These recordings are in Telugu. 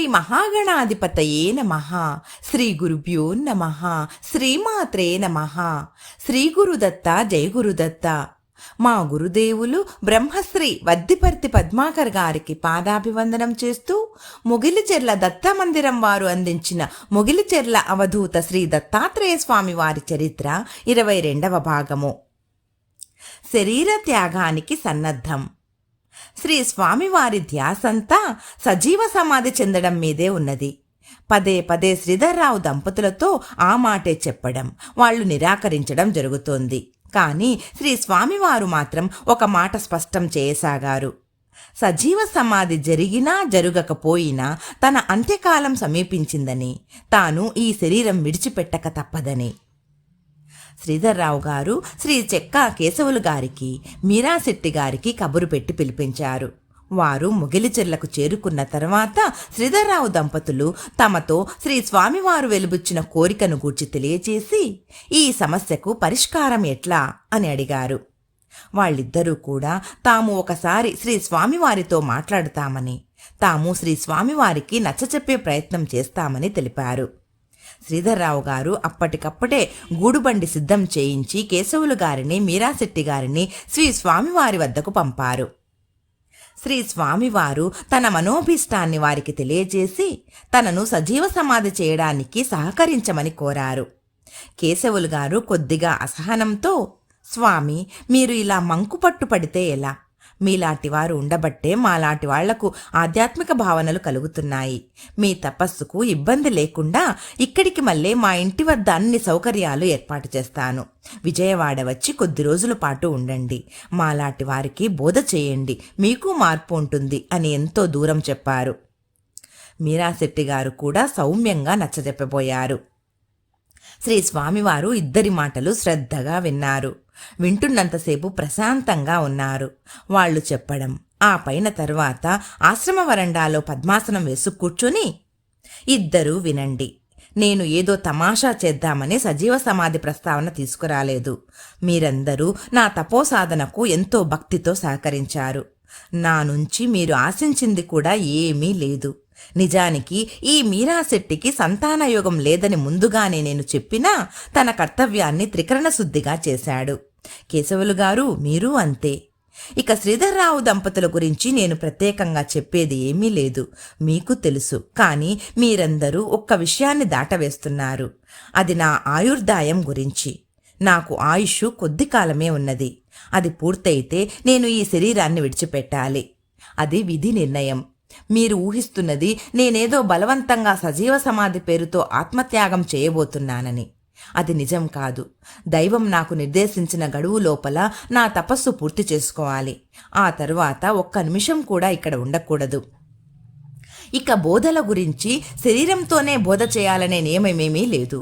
మహాగణాధిపతయే నమః. శ్రీ గురుభ్యో నమః. శ్రీమాత్రే నమః. శ్రీ గురుదత్త జయ గురుదత్త. మా గురుదేవులు బ్రహ్మశ్రీ వద్దిపర్తి పద్మాకర్ గారికి పాదాభివందనం చేస్తూ మొగిలిచెర్ల దత్తమందిరం వారు అందించిన మొగిలిచెర్ల అవధూత శ్రీ దత్తాత్రేయ స్వామి వారి చరిత్ర 22వ భాగము. శరీర త్యాగానికి సన్నద్ధం. శ్రీ స్వామివారి ధ్యాసంతా సజీవ సమాధి చెందడం మీదే ఉన్నది. పదే పదే శ్రీధర్రావు దంపతులతో ఆ మాటే చెప్పడం, వాళ్లు నిరాకరించడం జరుగుతోంది. కానీ శ్రీ స్వామివారు మాత్రం ఒక మాట స్పష్టం చేయసాగారు. సజీవ సమాధి జరిగినా జరుగకపోయినా తన అంత్యకాలం సమీపించిందని, తాను ఈ శరీరం విడిచిపెట్టక తప్పదని. శ్రీధర్రావు గారు శ్రీ చెక్కా కేశవులు గారికి, మీరాశెట్టి గారికి కబురు పెట్టి పిలిపించారు. వారు మొగిలిచెర్లకు చేరుకున్న తర్వాత శ్రీధర్రావు దంపతులు తమతో శ్రీ స్వామివారు వెలుబుచ్చిన కోరికను గూర్చి తెలియచేసి ఈ సమస్యకు పరిష్కారం ఎట్లా అని అడిగారు. వాళ్ళిద్దరూ కూడా తాము ఒకసారి శ్రీ స్వామివారితో మాట్లాడుతామని, తాము శ్రీ స్వామివారికి నచ్చచెప్పే ప్రయత్నం చేస్తామని తెలిపారు. శ్రీధర్రావు గారు అప్పటికప్పుడే గూడుబండి సిద్ధం చేయించి కేశవులు గారిని, మీరాశెట్టి గారిని శ్రీ స్వామివారి వద్దకు పంపారు. శ్రీ స్వామివారు తన మనోభీష్టాన్ని వారికి తెలియజేసి తనను సజీవ సమాధి చేయడానికి సహకరించమని కోరారు. కేశవులు గారు కొద్దిగా అసహనంతో, స్వామి, మీరు ఇలా మంకుపట్టు పడితే ఎలా? మీలాంటి వారు ఉండబట్టే మాలాంటి వాళ్లకు ఆధ్యాత్మిక భావనలు కలుగుతున్నాయి. మీ తపస్సుకు ఇబ్బంది లేకుండా ఇక్కడికి మళ్ళీ మా ఇంటి వద్ద అన్ని సౌకర్యాలు ఏర్పాటు చేస్తాను. విజయవాడ వచ్చి కొద్ది రోజుల పాటు ఉండండి. మాలాంటి వారికి బోధ చేయండి, మీకు మార్పు ఉంటుంది అని ఎంతో దూరం చెప్పారు. మీరాశెట్టి గారు కూడా సౌమ్యంగా నచ్చజెప్పబోయారు. శ్రీ స్వామివారు ఇద్దరి మాటలు శ్రద్ధగా విన్నారు. వింటున్నంతసేపు ప్రశాంతంగా ఉన్నారు. వాళ్లు చెప్పడం, ఆ పైన తరువాత ఆశ్రమ వరండాలో పద్మాసనం వేసు కూర్చుని, ఇద్దరూ వినండి. నేను ఏదో తమాషా చేద్దామని సజీవ సమాధి ప్రస్తావన తీసుకురాలేదు. మీరందరూ నా తపోసాధనకు ఎంతో భక్తితో సహకరించారు. నా నుంచి మీరు ఆశించింది కూడా ఏమీ లేదు. నిజానికి ఈ మీరాశెట్టికి సంతానయోగం లేదని ముందుగానే నేను చెప్పినా తన కర్తవ్యాన్ని త్రికరణ శుద్ధిగా చేశాడు. కేశవులు గారు, మీరు అంతే. ఇక శ్రీధర్రావు దంపతుల గురించి నేను ప్రత్యేకంగా చెప్పేది ఏమీ లేదు, మీకు తెలుసు. కానీ మీరందరూ ఒక్క విషయాన్ని దాటవేస్తున్నారు. అది నా ఆయుర్దాయం గురించి. నాకు ఆయుష్ కొద్ది కాలమే ఉన్నది. అది పూర్తయితే నేను ఈ శరీరాన్ని విడిచిపెట్టాలి. అది విధి నిర్ణయం. మీరు ఊహిస్తున్నది నేనేదో బలవంతంగా సజీవ సమాధి పేరుతో ఆత్మత్యాగం చేయబోతున్నానని. అది నిజం కాదు. దైవం నాకు నిర్దేశించిన గడువు లోపల నా తపస్సు పూర్తి చేసుకోవాలి. ఆ తరువాత ఒక్క నిమిషం కూడా ఇక్కడ ఉండకూడదు. ఇక బోధల గురించి శరీరంతోనే బోధ చేయాలనే నియమమేమీ లేదు.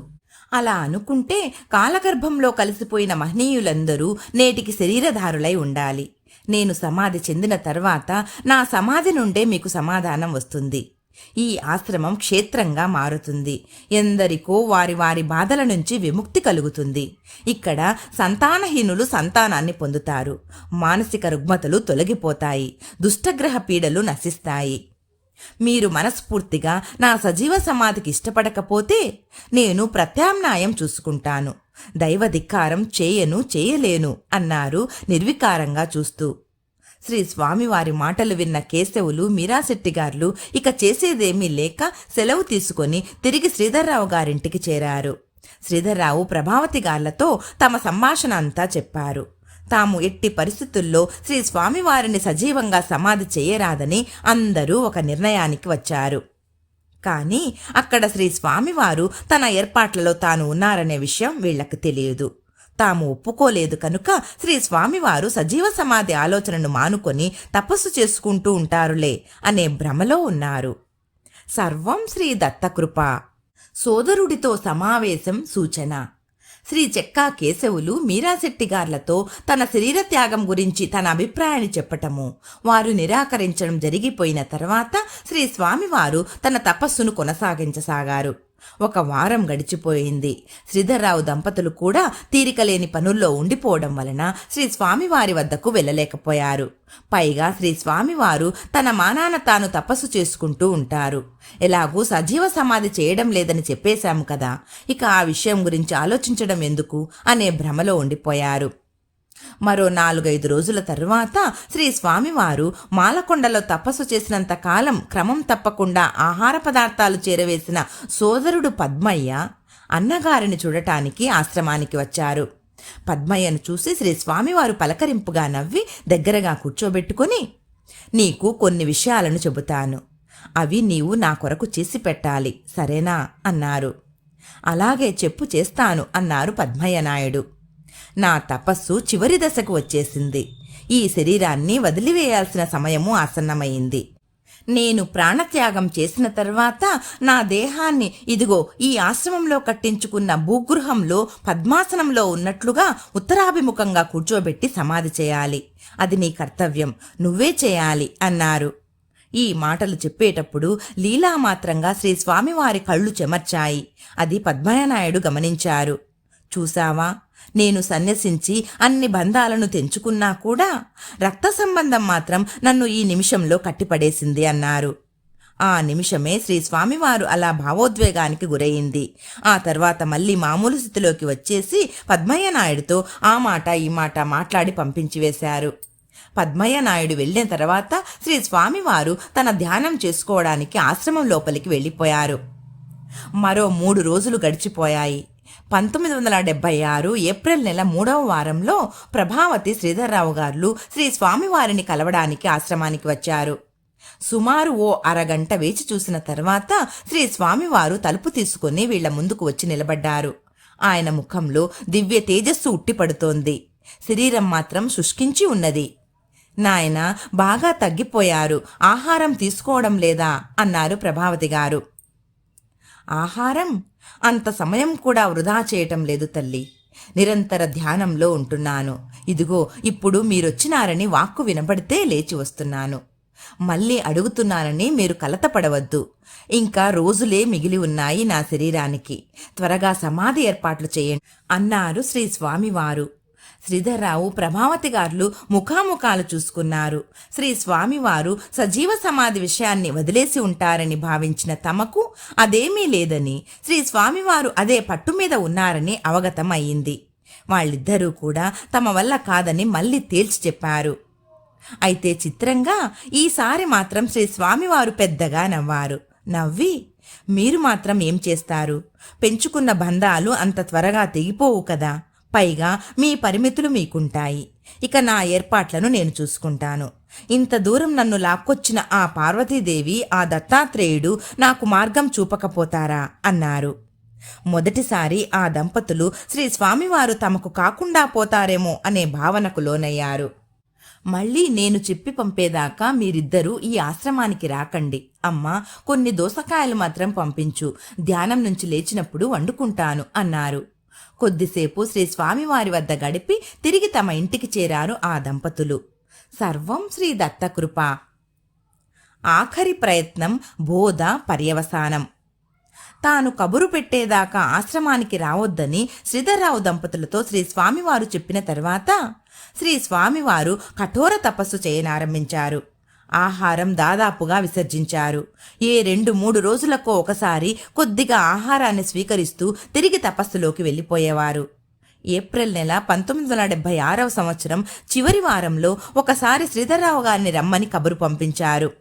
అలా అనుకుంటే కాలగర్భంలో కలిసిపోయిన మహనీయులందరూ నేటికి శరీరధారులై ఉండాలి. నేను సమాధి చెందిన తర్వాత నా సమాధి నుండే మీకు సమాధానం వస్తుంది. ఈ ఆశ్రమం క్షేత్రంగా మారుతుంది. ఎందరికో వారి వారి బాధల నుంచి విముక్తి కలుగుతుంది. ఇక్కడ సంతానహీనులు సంతానాన్ని పొందుతారు. మానసిక రుగ్మతలు తొలగిపోతాయి. దుష్టగ్రహ పీడలు నశిస్తాయి. మీరు మనస్ఫూర్తిగా నా సజీవ సమాధికి ఇష్టపడకపోతే నేను ప్రత్యామ్నాయం చూసుకుంటాను. దైవధిక్కారం చేయలేను అన్నారు నిర్వికారంగా చూస్తూ. శ్రీ స్వామివారి మాటలు విన్న కేశవులు, మీరాశెట్టి గారు ఇక చేసేదేమీ లేక సెలవు తీసుకొని తిరిగి శ్రీధర్రావు గారింటికి చేరారు. శ్రీధర్రావు ప్రభావతి గార్లతో తమ సంభాషణ అంతా చెప్పారు. తాము ఎట్టి పరిస్థితుల్లో శ్రీ స్వామివారిని సజీవంగా సమాధి చేయరాదని అందరూ ఒక నిర్ణయానికి వచ్చారు. కానీ అక్కడ శ్రీ స్వామివారు తన ఏర్పాట్లలో తాను ఉన్నారనే విషయం వీళ్లకు తెలియదు. తాము ఒప్పుకోలేదు కనుక శ్రీ స్వామివారు సజీవ సమాధి ఆలోచనను మానుకొని తపస్సు చేసుకుంటూ ఉంటారులే అనే భ్రమలో ఉన్నారు. సర్వం శ్రీ దత్తకృప. సోదరుడితో సమావేశం సూచన. శ్రీ చెక్కా కేశవులు మీరాశెట్టి గార్లతో తన శరీర త్యాగం గురించి తన అభిప్రాయాన్ని చెప్పటము, వారు నిరాకరించడం జరిగిపోయిన తర్వాత శ్రీ స్వామివారు తన తపస్సును కొనసాగించసాగారు. ఒక వారం గడిచిపోయింది. శ్రీధర్రావు దంపతులు కూడా తీరికలేని పనుల్లో ఉండిపోవడం వలన శ్రీ స్వామివారి వద్దకు వెళ్ళలేకపోయారు. పైగా శ్రీ స్వామివారు తన మానాన తాను తపస్సు చేసుకుంటూ ఉంటారు. ఎలాగూ సజీవ సమాధి చేయడం లేదని చెప్పేశాము కదా, ఇక ఆ విషయం గురించి ఆలోచించడం ఎందుకు అనే భ్రమలో ఉండిపోయారు. మరో 4-5 రోజుల తరువాత శ్రీ స్వామివారు మాలకొండలో తపస్సు చేసినంత కాలం క్రమం తప్పకుండా ఆహార పదార్థాలు చేరవేసిన సోదరుడు పద్మయ్య అన్నగారిని చూడటానికి ఆశ్రమానికి వచ్చారు. పద్మయ్యను చూసి శ్రీ స్వామివారు పలకరింపుగా నవ్వి దగ్గరగా కూర్చోబెట్టుకుని, నీకు కొన్ని విషయాలను చెబుతాను, అవి నీవు నా కొరకు చేసి పెట్టాలి, సరేనా అన్నారు. అలాగే చెప్పు, చేస్తాను అన్నారు పద్మయ్య నాయుడు. నా తపస్సు చివరి దశకు వచ్చేసింది. ఈ శరీరాన్ని వదిలివేయాల్సిన సమయము ఆసన్నమైంది. నేను ప్రాణత్యాగం చేసిన తర్వాత నా దేహాన్ని ఇదిగో ఈ ఆశ్రమంలో కట్టించుకున్న భూగృహంలో పద్మాసనంలో ఉన్నట్లుగా ఉత్తరాభిముఖంగా కూర్చోబెట్టి సమాధి చేయాలి. అది నీ కర్తవ్యం, నువ్వే చేయాలి అన్నారు. ఈ మాటలు చెప్పేటప్పుడు లీలామాత్రంగా శ్రీ స్వామివారి కళ్ళు చెమర్చాయి. అది పద్మయ్యనాయుడు గమనించారు. చూశావా, నేను సన్యసించి అన్ని బంధాలను తెంచుకున్నా కూడా రక్త సంబంధం మాత్రం నన్ను ఈ నిమిషంలో కట్టిపడేసింది అన్నారు. ఆ నిమిషమే శ్రీ స్వామివారు అలా భావోద్వేగానికి గురయింది. ఆ తర్వాత మళ్ళీ మామూలు స్థితిలోకి వచ్చేసి పద్మయ్య నాయుడుతో ఆ మాట ఈ మాట మాట్లాడి పంపించివేశారు. పద్మయ్య నాయుడు వెళ్ళిన తర్వాత శ్రీ స్వామివారు తన ధ్యానం చేసుకోవడానికి ఆశ్రమం లోపలికి వెళ్ళిపోయారు. మరో 3 రోజులు గడిచిపోయాయి. 1976 ఏప్రిల్ నెల 3వ వారంలో ప్రభావతి, శ్రీధర్రావు గారు శ్రీ స్వామివారిని కలవడానికి ఆశ్రమానికి వచ్చారు. సుమారు ఓ అరగంట వేచి చూసిన తర్వాత శ్రీ స్వామివారు తలుపు తీసుకుని వీళ్ల ముందుకు వచ్చి నిలబడ్డారు. ఆయన ముఖంలో దివ్య తేజస్సు ఉట్టిపడుతోంది. శరీరం మాత్రం శుష్కించి ఉన్నది. నాయన, బాగా తగ్గిపోయారు, ఆహారం తీసుకోవడం లేదా అన్నారు ప్రభావతి గారు. ఆహారం అంత సమయం కూడా వృధా చేయటం లేదు తల్లి. నిరంతర ధ్యానంలో ఉంటున్నాను. ఇదిగో ఇప్పుడు మీరొచ్చినారని వాక్కు వినబడితే లేచి వస్తున్నాను. మళ్ళీ అడుగుతున్నానని మీరు కలతపడవద్దు. ఇంకా రోజులే మిగిలి ఉన్నాయి నా శరీరానికి. త్వరగా సమాధి ఏర్పాట్లు చేయండి అన్నారు శ్రీ స్వామివారు. శ్రీధర్రావు, ప్రభావతి గారు ముఖాముఖాలు చూసుకున్నారు. శ్రీ స్వామివారు సజీవ సమాధి విషయాన్ని వదిలేసి ఉంటారని భావించిన తమకు అదేమీ లేదని, శ్రీ స్వామివారు అదే పట్టు మీద ఉన్నారని అవగతం అయింది. వాళ్ళిద్దరూ కూడా తమ వల్ల కాదని మళ్ళీ తేల్చి చెప్పారు. అయితే చిత్రంగా ఈసారి మాత్రం శ్రీ స్వామివారు పెద్దగా నవ్వారు. నవ్వి, మీరు మాత్రం ఏం చేస్తారు? పెంచుకున్న బంధాలు అంత త్వరగా తెగిపోవు కదా. పైగా మీ పరిమితులు మీకుంటాయి. ఇక నా ఏర్పాట్లను నేను చూసుకుంటాను. ఇంత దూరం నన్ను లాక్కొచ్చిన ఆ పార్వతీదేవి, ఆ దత్తాత్రేయుడు నాకు మార్గం చూపకపోతారా అన్నారు. మొదటిసారి ఆ దంపతులు శ్రీ స్వామివారు తమకు కాకుండా పోతారేమో అనే భావనకు లోనయ్యారు. మళ్ళీ నేను చెప్పి పంపేదాకా మీరిద్దరూ ఈ ఆశ్రమానికి రాకండి. అమ్మా, కొన్ని దోసకాయలు మాత్రం పంపించు, ధ్యానం నుంచి లేచినప్పుడు వండుకుంటాను అన్నారు. కొద్దిసేపు శ్రీ స్వామివారి వద్ద గడిపి తిరిగి తమ ఇంటికి చేరారు ఆ దంపతులు. సర్వం శ్రీ దత్తకృప. ఆఖరి ప్రయత్నం బోధ పర్యవసానం. తాను కబురు పెట్టేదాకా ఆశ్రమానికి రావద్దని శ్రీధర్రావు దంపతులతో శ్రీ స్వామివారు చెప్పిన తర్వాత శ్రీ స్వామివారు కఠోర తపస్సు చేయనారంభించారు. ఆహారం దాదాపుగా విసర్జించారు. ఏ 2-3 రోజులకు ఒకసారి కొద్దిగా ఆహారాన్ని స్వీకరిస్తూ తిరిగి తపస్సులోకి వెళ్ళిపోయేవారు. ఏప్రిల్ నెల 1976వ సంవత్సరం చివరి వారంలో ఒకసారి శ్రీధర్రావు గారిని రమ్మని కబురు పంపించారు.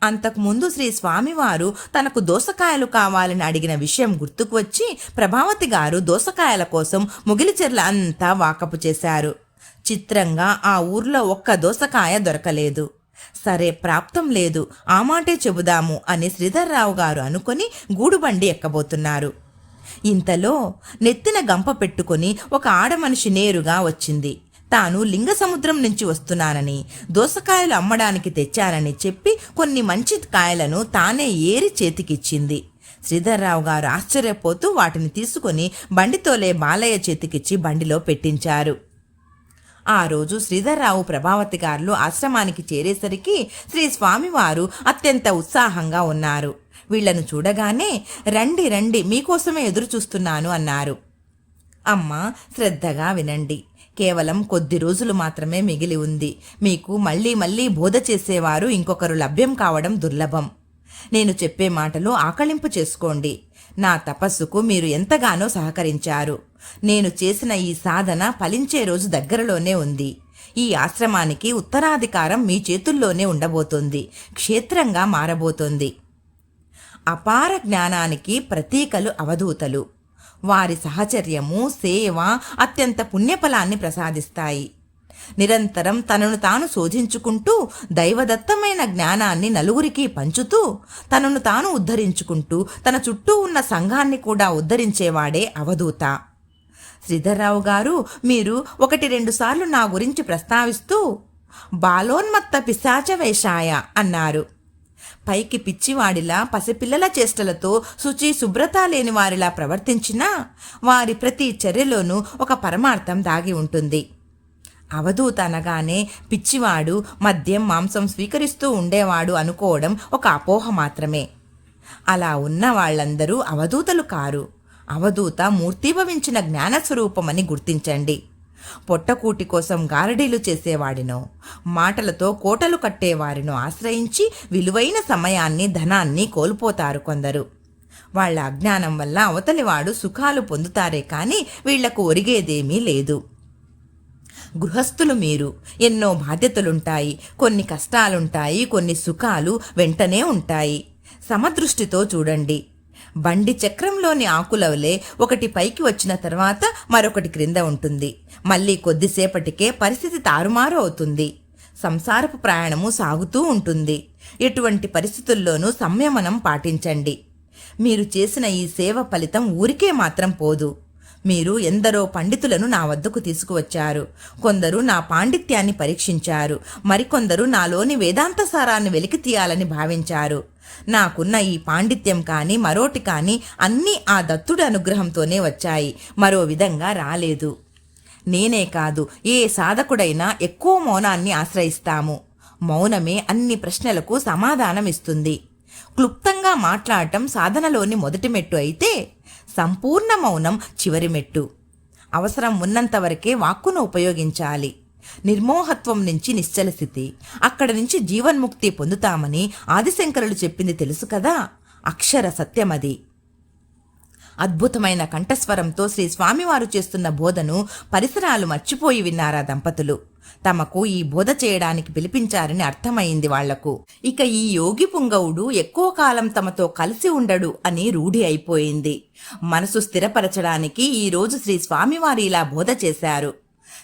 అంతకుముందు శ్రీ స్వామివారు తనకు దోసకాయలు కావాలని అడిగిన విషయం గుర్తుకు వచ్చి ప్రభావతి గారు దోసకాయల కోసం ముగిలిచెర్ల అంతా వాకపు చేశారు. చిత్రంగా ఆ ఊర్లో ఒక్క దోసకాయ దొరకలేదు. సరే, ప్రాప్తం లేదు, ఆ మాటే చెబుదాము అని శ్రీధర్రావు గారు అనుకుని గూడుబండి ఎక్కబోతున్నారు. ఇంతలో నెత్తిన గంప పెట్టుకుని ఒక ఆడమనిషి నేరుగా వచ్చింది. తాను లింగసముద్రం నుంచి వస్తున్నానని, దోసకాయలు అమ్మడానికి తెచ్చానని చెప్పి కొన్ని మంచి కాయలను తానే ఏరి చేతికిచ్చింది. శ్రీధర్రావు గారు ఆశ్చర్యపోతూ వాటిని తీసుకుని బండితోలే బాలయ్య చేతికిచ్చి బండిలో పెట్టించారు. ఆ రోజు శ్రీధర్రావు, ప్రభావతి గారు ఆశ్రమానికి చేరేసరికి శ్రీ స్వామివారు అత్యంత ఉత్సాహంగా ఉన్నారు. వీళ్లను చూడగానే రండి రండి మీకోసమే ఎదురు చూస్తున్నాను అన్నారు. అమ్మ, శ్రద్ధగా వినండి. కేవలం కొద్ది రోజులు మాత్రమే మిగిలి ఉంది. మీకు మళ్ళీ మళ్ళీ బోధ చేసేవారు ఇంకొకరు లభ్యం కావడం దుర్లభం. నేను చెప్పే మాటలు ఆకళింపు చేసుకోండి. నా తపస్సుకు మీరు ఎంతగానో సహకరించారు. నేను చేసిన ఈ సాధన ఫలించే రోజు దగ్గరలోనే ఉంది. ఈ ఆశ్రమానికి ఉత్తరాధికారం మీ చేతుల్లోనే ఉండబోతోంది. క్షేత్రంగా మారబోతోంది. అపార జ్ఞానానికి ప్రతీకలు అవధూతలు. వారి సహచర్యము, సేవ అత్యంత పుణ్యఫలాన్ని ప్రసాదిస్తాయి. నిరంతరం తనను తాను శోధించుకుంటూ దైవదత్తమైన జ్ఞానాన్ని నలుగురికి పంచుతూ తనను తాను ఉద్ధరించుకుంటూ తన చుట్టూ ఉన్న సంఘాన్ని కూడా ఉద్ధరించేవాడే అవధూత. శ్రీధర్రావు గారు, మీరు 1-2 సార్లు నా గురించి ప్రస్తావిస్తూ బాలోన్మత్త పిశాచ వేషాయ అన్నారు. పైకి పిచ్చివాడిలా పసిపిల్లల చేష్టలతో శుచి శుభ్రత లేని వారిలా ప్రవర్తించినా వారి ప్రతి చర్యలోనూ ఒక పరమార్థం దాగి ఉంటుంది. అవధూత అనగానే పిచ్చివాడు, మద్యం మాంసం స్వీకరిస్తూ ఉండేవాడు అనుకోవడం ఒక అపోహ మాత్రమే. అలా ఉన్న వాళ్ళందరూ అవధూతలు కారు. అవధూత మూర్తీభవించిన జ్ఞానస్వరూపమని గుర్తించండి. పొట్టకూటి కోసం గారడీలు చేసేవాడినో, మాటలతో కోటలు కట్టేవారినో ఆశ్రయించి విలువైన సమయాన్ని, ధనాన్ని కోల్పోతారు కొందరు. వాళ్ల అజ్ఞానం వల్ల అవతలివాడు సుఖాలు పొందుతారే కానీ వీళ్లకు ఒరిగేదేమీ లేదు. గృహస్థులు మీరు. ఎన్నో బాధ్యతలుంటాయి, కొన్ని కష్టాలుంటాయి, కొన్ని సుఖాలు వెంటనే ఉంటాయి. సమదృష్టితో చూడండి. బండి చక్రంలోని ఆకులవలే ఒకటి పైకి వచ్చిన తర్వాత మరొకటి క్రింద ఉంటుంది. మళ్ళీ కొద్దిసేపటికే పరిస్థితి తారుమారు అవుతుంది. సంసారపు ప్రయాణము సాగుతూ ఉంటుంది. ఎటువంటి పరిస్థితుల్లోనూ సంయమనం పాటించండి. మీరు చేసిన ఈ సేవ ఫలితం ఊరికే మాత్రం పోదు. మీరు ఎందరో పండితులను నా వద్దకు తీసుకువచ్చారు. కొందరు నా పాండిత్యాన్ని పరీక్షించారు. మరికొందరు నాలోని వేదాంత సారాన్ని వెలికి తీయాలని భావించారు. నాకున్న ఈ పాండిత్యం కానీ మరోటి కానీ అన్నీ ఆ దత్తుడి అనుగ్రహంతోనే వచ్చాయి. మరో విధంగా రాలేదు. నేనే కాదు, ఏ సాధకుడైనా ఎక్కువ మౌనాన్ని ఆశ్రయిస్తాము. మౌనమే అన్ని ప్రశ్నలకు సమాధానమిస్తుంది. క్లుప్తంగా మాట్లాడటం సాధనలోని మొదటి మెట్టు అయితే సంపూర్ణ మౌనం చివరి మెట్టు. అవసరం ఉన్నంతవరకే వాక్కును ఉపయోగించాలి. నిర్మోహత్వం నుంచి నిశ్చల స్థితి, అక్కడి నుంచి జీవన్ముక్తి పొందుతామని ఆదిశంకరులు చెప్పింది తెలుసు కదా. అక్షర సత్యమది. అద్భుతమైన కంఠస్వరంతో శ్రీ స్వామివారు చేస్తున్న బోధను పరిసరాలు మర్చిపోయి విన్నారా దంపతులు. తమకు ఈ బోధ చేయడానికి పిలిపించారని అర్థమైంది వాళ్లకు. ఇక ఈ యోగి పుంగవుడు ఎక్కువ కాలం తమతో కలిసి ఉండడు అని రూఢి అయిపోయింది. మనసు స్థిరపరచడానికి ఈ రోజు శ్రీ స్వామివారు ఇలా బోధ చేశారు.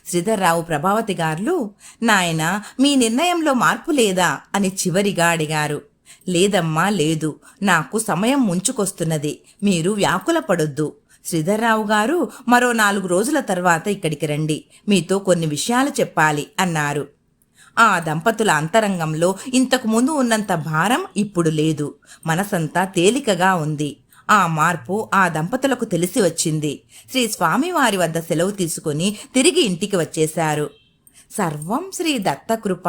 శ్రీధర్రావు, ప్రభావతి గారు, నాయనా, మీ నిర్ణయంలో మార్పు లేదా అని చివరిగా అడిగారు. లేదమ్మా, లేదు. నాకు సమయం ముంచుకొస్తున్నది. మీరు వ్యాకుల పడొద్దు. శ్రీధర్రావు గారు, మరో 4 రోజుల తర్వాత ఇక్కడికి రండి. మీతో కొన్ని విషయాలు చెప్పాలి అన్నారు. ఆ దంపతుల అంతరంగంలో ఇంతకు ముందు ఉన్నంత భారం ఇప్పుడు లేదు. మనసంతా తేలికగా ఉంది. ఆ మార్పు ఆ దంపతులకు తెలిసి వచ్చింది. శ్రీ స్వామివారి వద్ద సెలవు తీసుకుని తిరిగి ఇంటికి వచ్చేశారు. సర్వం శ్రీ దత్తకృప.